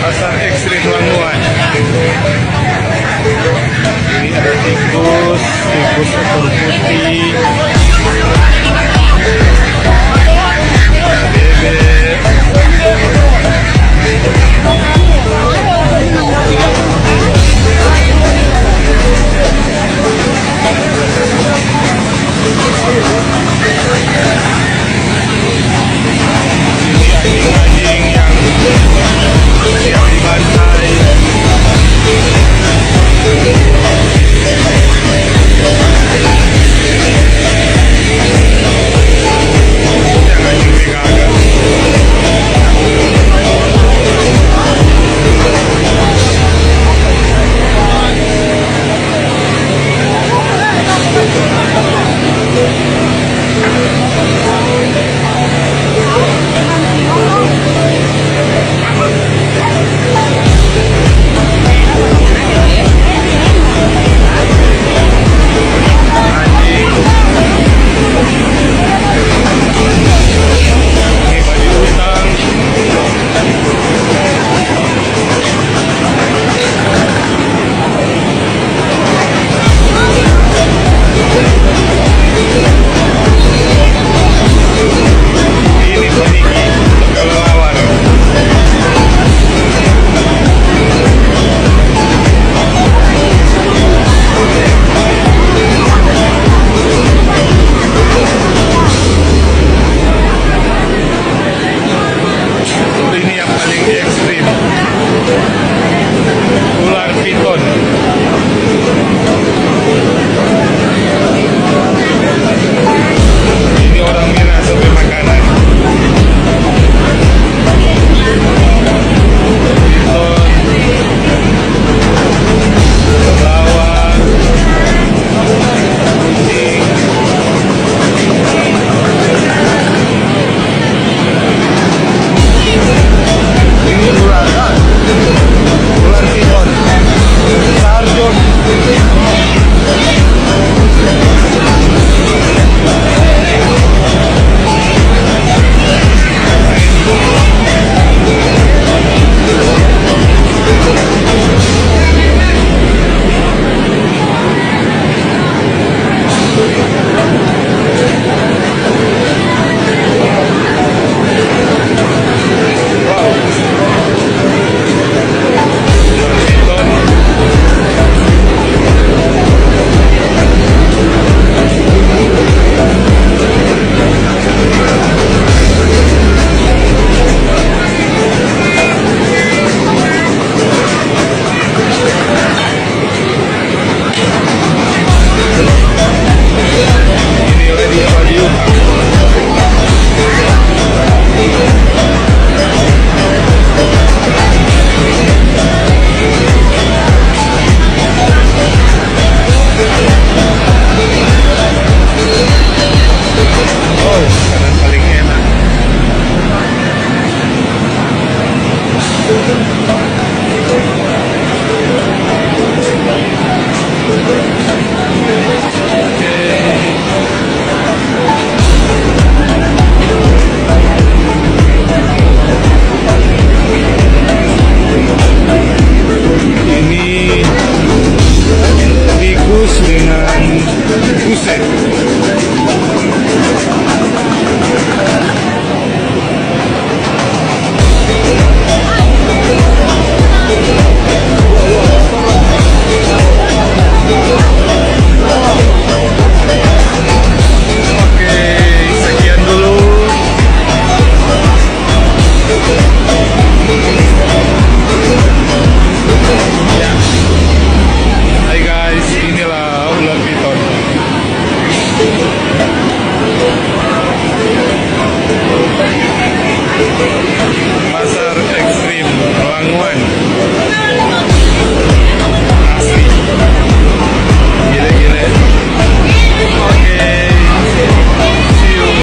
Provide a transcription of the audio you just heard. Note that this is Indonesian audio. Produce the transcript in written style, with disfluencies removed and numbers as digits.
Pasar ekstrim Lamongan. Ini ada tikus ekor putih, ada bebek, ini anjing-anjing yang siap dibantai. Yang anjing megagak. Ini baju utang. Ini peniki kelelawar. Ini yang paling ekstrim, ular piton. Ini orang Mina sampai makanan. Piton, kelawar, kucing. Ini ular piton, sarjon. Wow, ular piton. Ini lagi baju utang. Oh, makanan paling enak.